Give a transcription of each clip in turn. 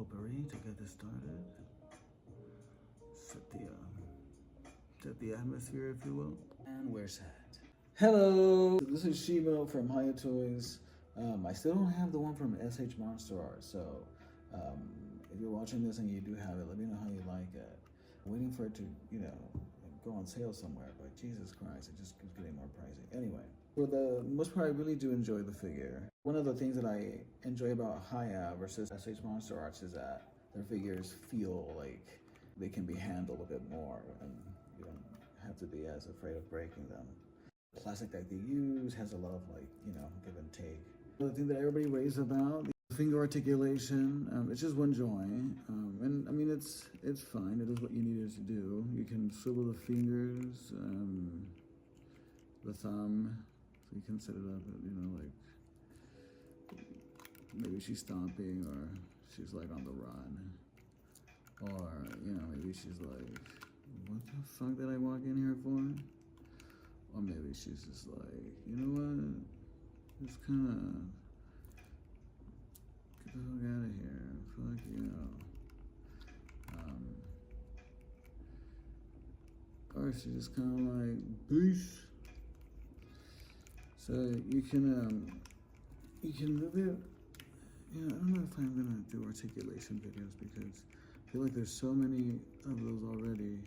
potpourri to get this started. Set the atmosphere, if you will. And where's that? Hello! This is Shimo from Haya Toys. I still don't have the one from SH Monster Art, so if you're watching this and you do have it, let me know how you like it. I'm waiting for it to, go on sale somewhere, but Jesus Christ, it just keeps getting more pricey. Anyway, for the most part, I really do enjoy the figure. One of the things that I enjoy about Haya versus SH Monster Arts is that their figures feel like they can be handled a bit more, and you don't have to be as afraid of breaking them. The plastic that they use has a lot of give and take. The thing that everybody raves about, the finger articulation, it's just one joint, and I mean it's fine. It is what you needed to do. You can swivel the fingers, the thumb, so you can set it up, like maybe she's stomping or she's like on the run, or maybe she's like, what the fuck did I walk in here for? Or maybe she's just like, you know what? Just kind of get the fuck out of here. Fuck you. Or she's just kind of like, boosh. So you can move it. Yeah, I don't know if I'm gonna do articulation videos because I feel like there's so many of those already.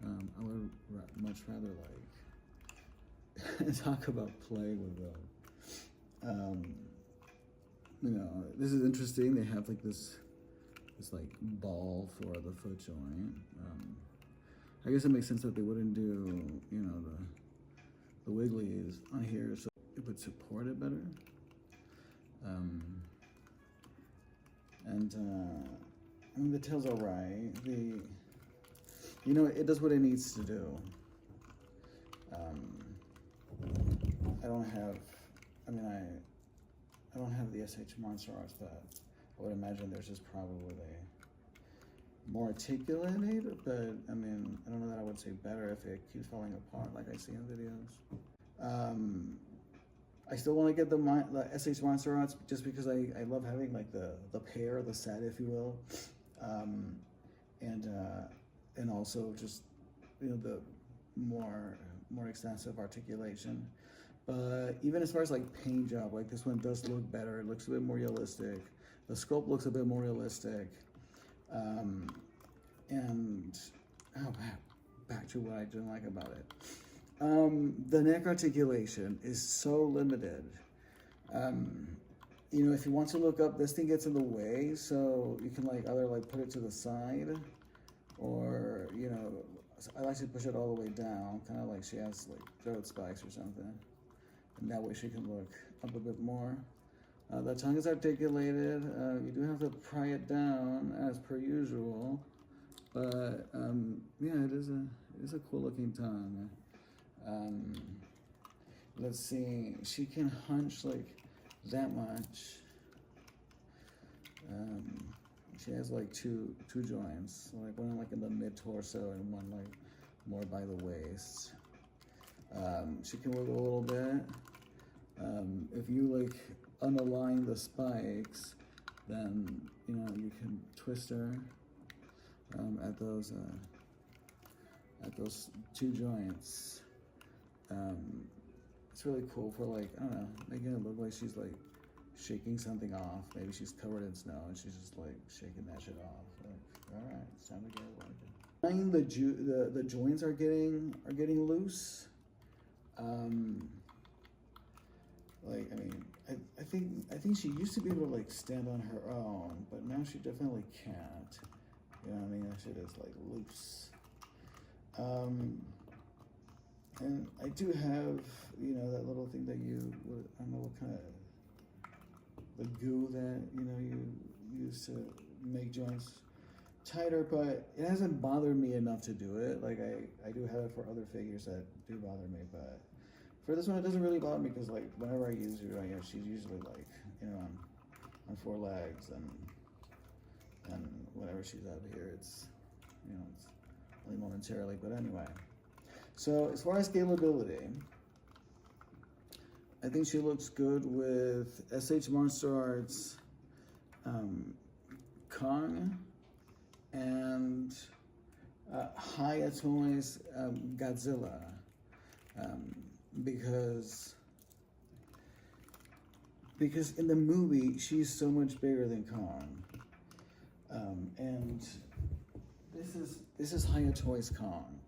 I would much rather like talk about play with them. This is interesting. They have like this like ball for the foot joint. I guess it makes sense that they wouldn't do the wigglies on here, so it would support it better. I mean the tail's alright. It does what it needs to do. I don't have the SH Monster Arts, but I would imagine theirs is probably more articulated, but I mean, I don't know that I would say better if it keeps falling apart like I see in videos. I still want to get the SH Monster Arts just because I love having like the pair, the set, if you will, and also just the more extensive articulation. But even as far as like paint job, like this one does look better. It looks a bit more realistic. The sculpt looks a bit more realistic. And back to what I didn't like about it. The neck articulation is so limited. If you want to look up, this thing gets in the way, so you can either put it to the side, or I like to push it all the way down, kind of like she has throat spikes or something, and that way she can look up a bit more. The tongue is articulated. You do have to pry it down as per usual, but yeah, it is a cool looking tongue. Let's see, she can hunch like that much. She has two joints, one in the mid torso and one more by the waist. She can wiggle a little bit. If you unalign the spikes, then you can twist her at those two joints. It's really cool for I don't know, making it look like she's shaking something off. Maybe she's covered in snow and she's just shaking that shit off. All right, it's time to get it working. The joints are getting loose. I think she used to be able to stand on her own, but now she definitely can't. That shit is loose. And I do have, that little thing that I don't know what kind of, the goo that, you use to make joints tighter, but it hasn't bothered me enough to do it. I do have it for other figures that do bother me, but for this one, it doesn't really bother me because, whenever I use her, she's usually, on four legs, and whenever she's out here, it's, it's only momentarily, but anyway. So as far as scalability, I think she looks good with SH Monster Arts Kong and Haya Toys Godzilla, because in the movie she's so much bigger than Kong, and this is Hiya Toys Kong.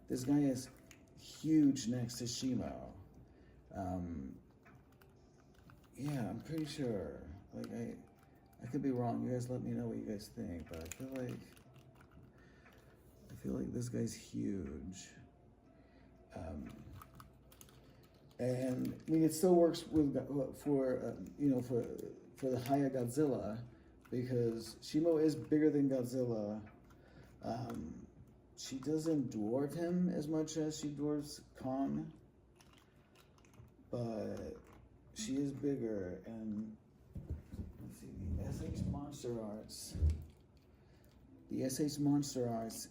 This guy is huge next to Shimo. Yeah, I'm pretty sure. Like I could be wrong. You guys let me know what you guys think, but I feel like this guy's huge. And I mean, it still works with for the Haya Godzilla, because Shimo is bigger than Godzilla. She doesn't dwarf him as much as she dwarfs Kong, but she is bigger. And let's see, the SH Monster Arts. The SH Monster Arts,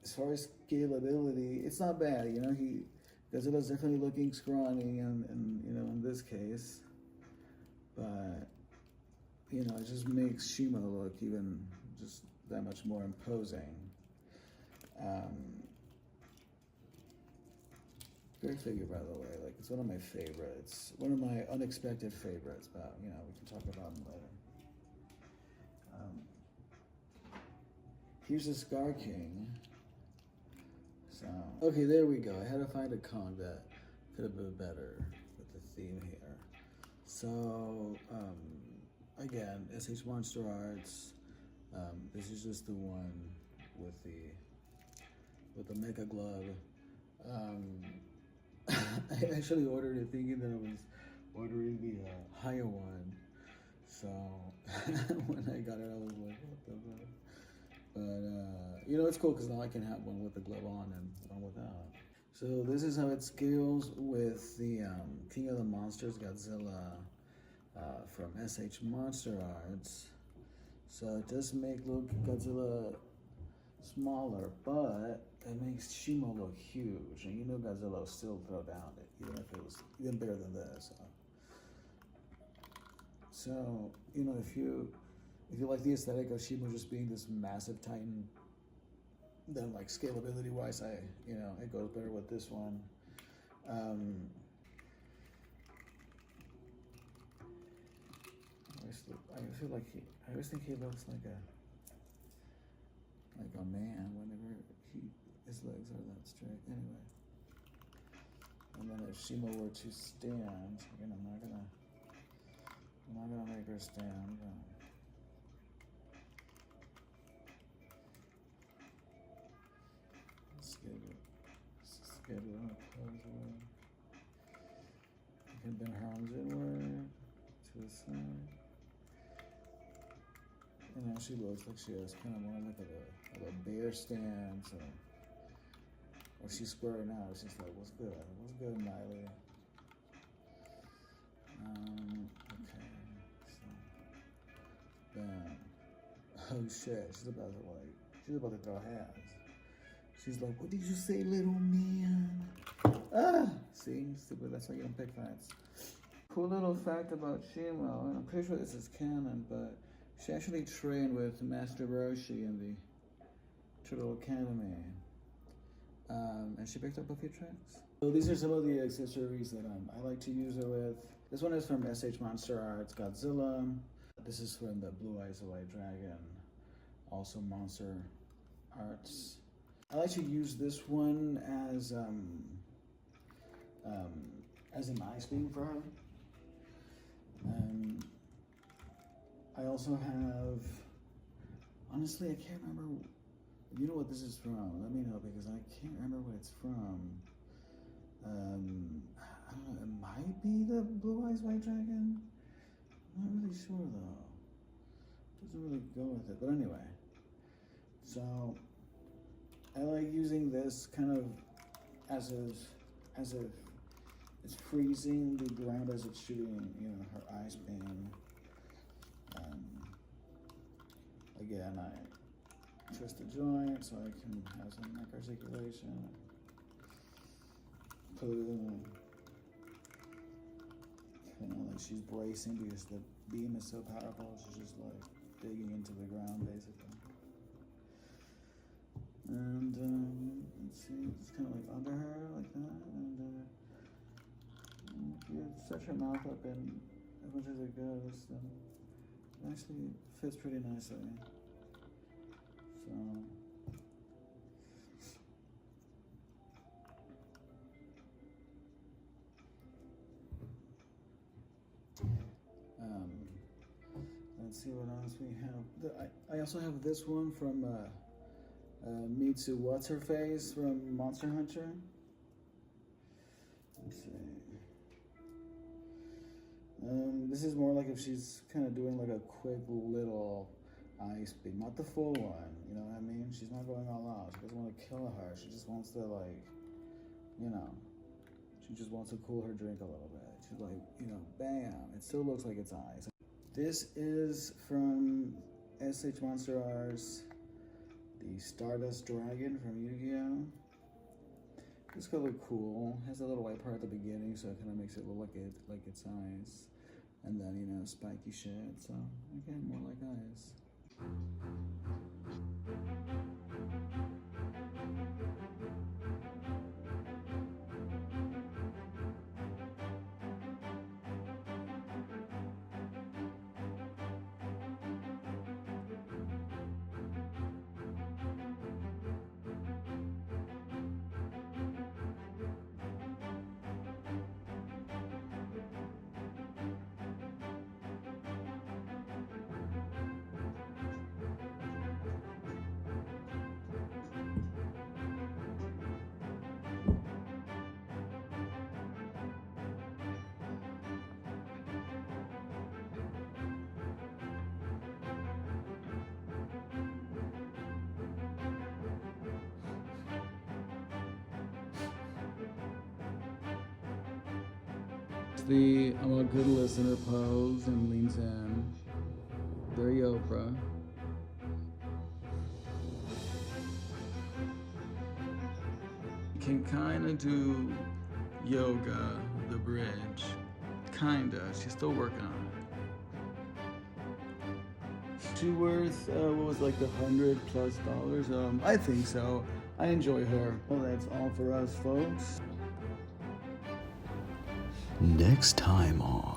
as far as scalability, it's not bad. You know, Godzilla's definitely looking scrawny, and in this case, but it just makes Shimo look even just that much more imposing. Great figure, by the way. Like, it's one of my favorites. One of my unexpected favorites, but we can talk about him later. Here's the Scar King. So, okay, there we go. I had to find a Kong that could have been better with the theme here. So, again, SH Monster Arts. This is just the one with the Mega Glove. I actually ordered it thinking that I was ordering the Haya one. So when I got it, I was like, what the fuck? But it's cool because now I can have one with the glove on and one without. So this is how it scales with the King of the Monsters Godzilla from SH Monster Arts. So it does make little Godzilla smaller, but it makes Shimo look huge, and Godzilla will still throw down it, even if it was even bigger than this. So if you like the aesthetic of Shimo just being this massive titan, then like scalability wise, it goes better with this one. I always think he looks like a man whenever his legs are that straight. Anyway, and then if Shimo were to stand, again, I'm not gonna make her stand. Let's get it on a close way. You can bend her arms inward to the side. And now she looks like she has kind of more like a bear stance, or she's squaring out. It's just like, what's good? What's good, Miley? Okay, so, bam. Oh shit, she's about to throw hands. She's like, what did you say, little man? Ah, see, stupid, that's why you don't pick fights. Cool little fact about Shimo, and I'm pretty sure this is canon, but she actually trained with Master Roshi in the Turtle Academy, and she picked up a few tricks. So these are some of the accessories that I like to use her with. This one is from SH Monster Arts Godzilla. This is from the Blue Eyes White Dragon, also Monster Arts. I like to use this one as an ice beam for her. I also have, honestly, I can't remember, you know what this is from, let me know, because I can't remember what it's from. I don't know, it might be the Blue Eyes White Dragon? I'm not really sure though. Doesn't really go with it, but anyway. So, I like using this kind of as if it's freezing the ground as it's shooting, her ice beam. Again, I twist the joint so I can have some neck articulation. Put it in, like she's bracing because the beam is so powerful. She's just like digging into the ground basically. And let's see, just kind of like under her like that, and if you stretch her mouth up in as much as it goes, then it actually fits pretty nicely. So. Let's see what else we have. I also have this one from Mitsu What's Her Face from Monster Hunter. Let's see. This is more like if she's kind of doing like a quick little ice beam, not the full one, you know what I mean? She's not going all out. She doesn't want to kill her. She just wants to, like, you know, she just wants to cool her drink a little bit. She's like, you know, bam. It still looks like it's ice. This is from SH Monster R's the Stardust Dragon from Yu-Gi-Oh! This could look cool. Has a little white part at the beginning, so it kind of makes it look like it's ice. And then, you know, spiky shit. So, again, more like ice. The I'm a good listener pose and leans in. Very Oprah. You can kind of do yoga, the bridge. Kinda. She's still working on it. She worth, what was like the $100+? I think so. I enjoy her. Well, that's all for us, folks. Next time on